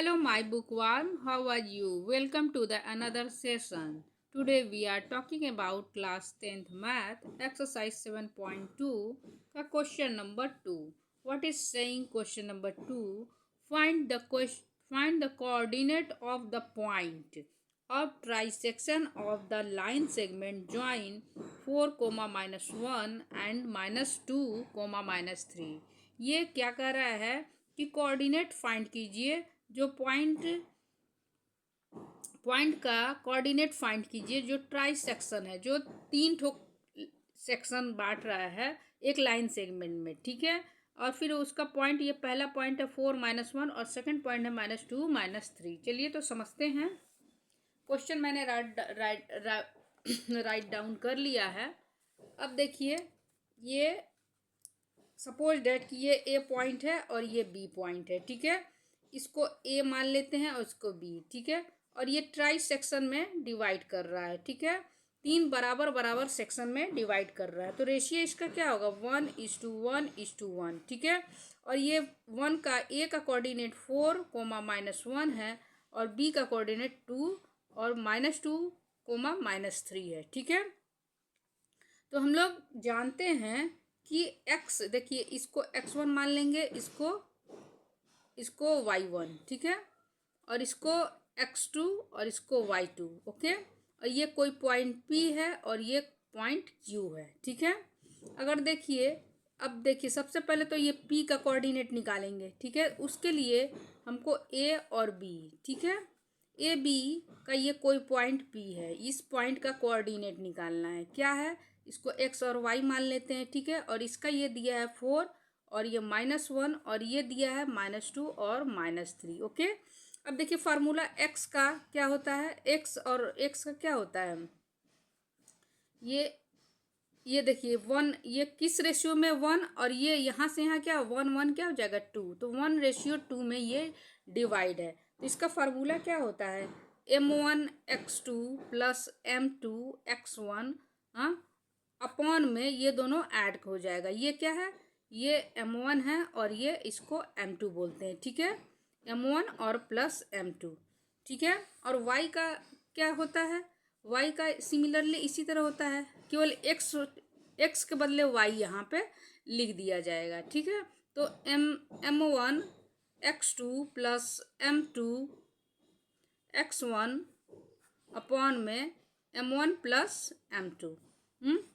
Hello, my bookworm. How are you? Welcome to the another session. Today we are talking about class 10th math exercise 7.2 का question number 2. What is saying question number 2? Find the coordinate of the point of trisection of the line segment join 4, -1 and -2, -3. ये क्या कर रहा है कि coordinate find कीजिए, जो point का कोऑर्डिनेट फाइंड कीजिए जो ट्राई सेक्शन है, जो 3 ठोक सेक्शन बांट रहा है एक लाइन सेगमेंट में। ठीक है, और फिर उसका पॉइंट, ये पहला पॉइंट है 4, -1 और सेकंड पॉइंट है -2, -3। चलिए तो समझते हैं। क्वेश्चन मैंने राइट डाउन कर लिया है। अब देखिए, ये सपोज डेट कि ये ए पॉइंट है और ये बी पॉइंट है। ठीक है, इसको ए मान लेते हैं और इसको बी। ठीक है, और ये ट्राई सेक्शन में डिवाइड कर रहा है। ठीक है, 3 बराबर बराबर सेक्शन में डिवाइड कर रहा है, तो रेशियो इसका क्या होगा 1:1:1। ठीक है, और ये 1 का ए का कोऑर्डिनेट 4, -1 है और बी का कोऑर्डिनेट 2 और -2, -3 है। ठीक है, तो हम लोग जानते हैं कि x, देखिए इसको x1 मान लेंगे, इसको y1। ठीक है, और इसको x2 और इसको y2। ओके, और ये कोई पॉइंट P है और ये पॉइंट Q है। ठीक है, अगर देखिए, अब देखिए सबसे पहले तो ये P का कोऑर्डिनेट निकालेंगे। ठीक है, उसके लिए हमको A और B, ठीक है, ए बी का ये कोई पॉइंट P है, इस पॉइंट का कोऑर्डिनेट निकालना है। क्या है, इसको x और y मान लेते हैं। ठीक है, और इसका ये दिया है 4 और ये -1 और ये दिया है -2 और -3। ओके, अब देखिए फार्मूला x का क्या होता है, x और x का क्या होता है, ये देखिए 1, ये किस रेशियो में 1, और ये यहाँ से यहाँ क्या 1 1 क्या हो जाएगा 2, तो 1:2 में ये डिवाइड है। तो इसका फार्मूला क्या होता है, m1x2 + m2x1 अपॉन में ये दोनों ऐड हो जाएगा। ये क्या है, ये m1 है और ये इसको m2 बोलते हैं। ठीक है, m1 और प्लस m2। ठीक है, और y का क्या होता है, y का सिमिलरली इसी तरह होता है, केवल x के बदले y यहाँ पे लिख दिया जाएगा। ठीक है, तो m1x2 + m2x1 अपॉन में m1 + m2।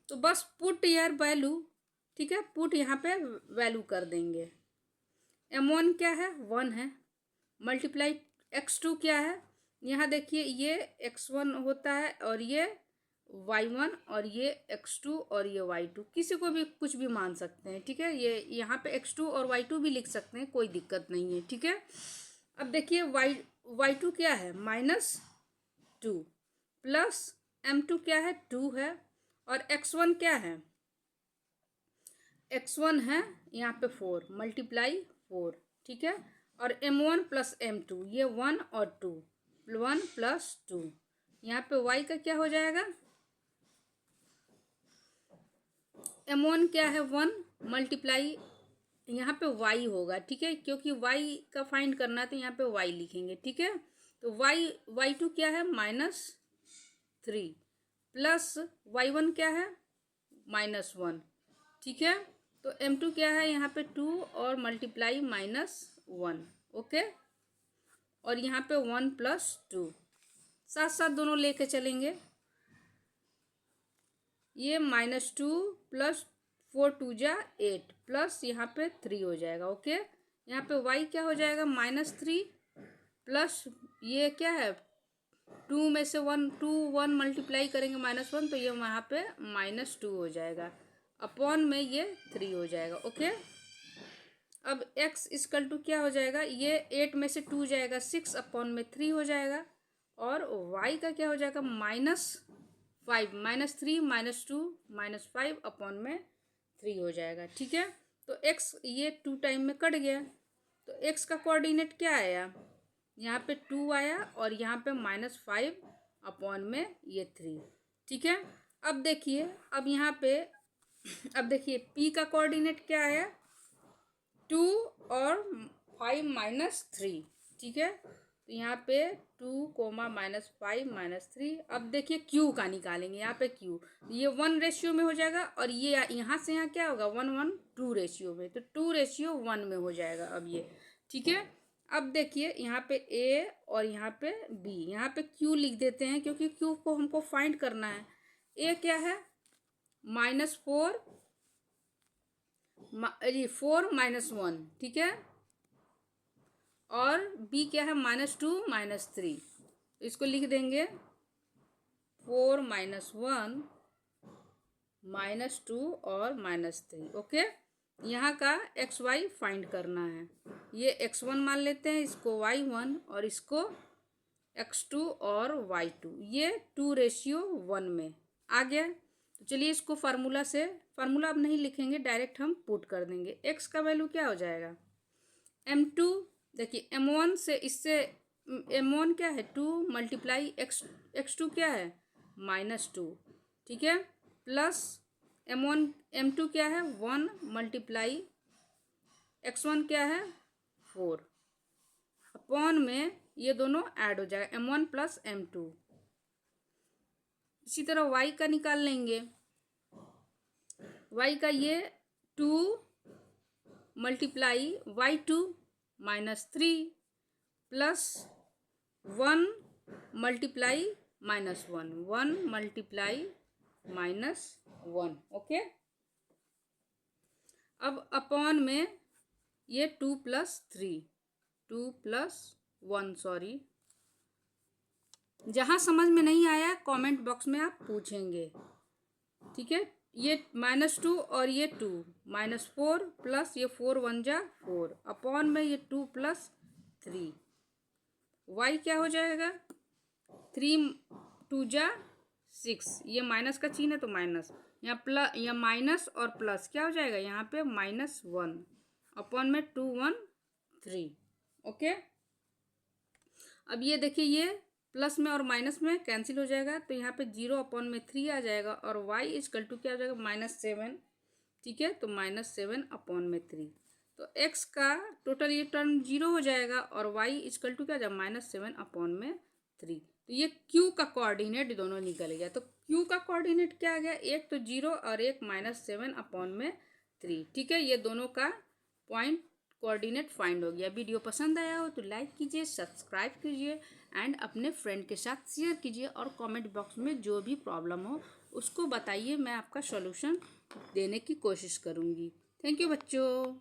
तो बस पुट यार वैल्यू, ठीक है, पुट यहाँ पे वैल्यू कर देंगे। m1 क्या है 1 है, मल्टीप्लाई x2 क्या है, यहाँ देखिए ये x1 होता है और ये y1 और ये x2 और ये y2, किसी को भी कुछ भी मान सकते हैं। ठीक है, ये यहाँ पे x2 और y2 भी लिख सकते हैं, कोई दिक्कत नहीं है। ठीक है, अब देखिए y2 क्या है -2 प्लस m2 क्या है 2 है, और x1 क्या है, x1 है यहाँ पे 4 मल्टीप्लाई 4। ठीक है, और m1 + m2 ये 1 और 2, 1 + 2, यहाँ पे y का क्या हो जाएगा, m1 क्या है 1 मल्टीप्लाई, यहाँ पे y होगा। ठीक है, क्योंकि y का फाइंड करना है तो यहाँ पे y लिखेंगे। ठीक है, तो y2 क्या है -3 प्लस y1 क्या है -1। ठीक है, तो m2 क्या है यहाँ पे 2 और मल्टीप्लाई -1। ओके, और यहाँ पे 1 + 2, साथ साथ दोनों लेके चलेंगे। ये -2 + 4 2 जा 8 प्लस यहाँ पे 3 हो जाएगा। ओके, यहाँ पे y क्या हो जाएगा -3 प्लस ये क्या है 2 में से 1 मल्टीप्लाई करेंगे -1, तो ये वहाँ पे -2 हो जाएगा, अपॉन में ये 3 हो जाएगा। ओके, अब x = क्या हो जाएगा, ये 8 में से 2 जाएगा 6 अपॉन में 3 हो जाएगा, और y का क्या हो जाएगा -5 -3 -2 -5 अपॉन में 3 हो जाएगा। ठीक है, तो x ये 2 टाइम में कट गया, तो x का कोऑर्डिनेट क्या आया, यहाँ पे 2 आया और यहाँ पे -5 अपॉन में ये 3। ठीक है, अब देखिए, अब यहाँ पे अब देखिए p का कोऑर्डिनेट क्या आया 2 और 5 -3। ठीक है। तो यहाँ पे 2, -5 -3। अब देखिए क्यू का निकालेंगे। यहाँ पे क्यू ये 1 रेशियो में हो जाएगा और ये यहाँ से यहाँ क्या होगा 1:2 रेशियो में, तो 2:1 में हो जाएगा अब ये। ठीक है। अब देखिए यहाँ पे ए और यहाँ पे बी, यहाँ पे क्यू लिख देते हैं क्योंकि क्यू को हमको फाइंड करना है। ए क्या है -4 4 -1, ठीक है। और बी क्या है -2 -3, इसको लिख देंगे 4 -1 -2 और -3। ओके। यहाँ का एक्स वाई फाइंड करना है। ये x1 मान लेते हैं, इसको y1 और इसको x2 और y2। ये 2:1 में आ गया। तो चलिए इसको फार्मूला अब नहीं लिखेंगे, डायरेक्ट हम पुट कर देंगे। x का वैल्यू क्या हो जाएगा m2। देखिए m1 से इससे m1 क्या है 2 मल्टीप्लाई x2 क्या है -2, ठीक है। प्लस m2 क्या है 1 मल्टीप्लाई x1 क्या है 4, अपॉन में ये दोनों ऐड हो जाएगा m1 + m2। इसी तरह y का निकाल लेंगे। y का ये 2 multiply y2 -3 plus 1 multiply -1, 1 multiply -1। Okay. अब अपॉन में ये 2 + 3, 2 + 1, सॉरी। जहाँ समझ में नहीं आया कमेंट बॉक्स में आप पूछेंगे, ठीक है। ये -2 और ये 2 -4 प्लस ये 4 1 जा 4 अपॉन में ये 2 + 3। y क्या हो जाएगा 3 2 जा 6, ये माइनस का चिन्ह है तो माइनस, यहाँ प्लस, यहाँ माइनस और प्लस क्या हो जाएगा यहाँ पे -1 अपॉन में 2 1 3। ओके। अब ये देखिए ये प्लस में और माइनस में कैंसिल हो जाएगा, तो यहाँ पे 0 अपॉन में 3 आ जाएगा और y = क्या हो जाएगा -7, ठीक है। तो -7 अपॉन में 3, तो x का टोटल ये टर्म 0 हो जाएगा और y = क्या हो जाएगा -7 अपॉन में 3। तो ये q का कोऑर्डिनेट दोनों निकल गया। तो q का कोऑर्डिनेट क्या आ गया, एक तो 0 और एक -7 अपॉन में 3, ठीक है। ये दोनों का पॉइंट कोऑर्डिनेट फाइंड हो गया। वीडियो पसंद आया हो तो लाइक कीजिए, सब्सक्राइब कीजिए एंड अपने फ्रेंड के साथ शेयर कीजिए और कमेंट बॉक्स में जो भी प्रॉब्लम हो उसको बताइए, मैं आपका सॉल्यूशन देने की कोशिश करूँगी। थैंक यू बच्चों।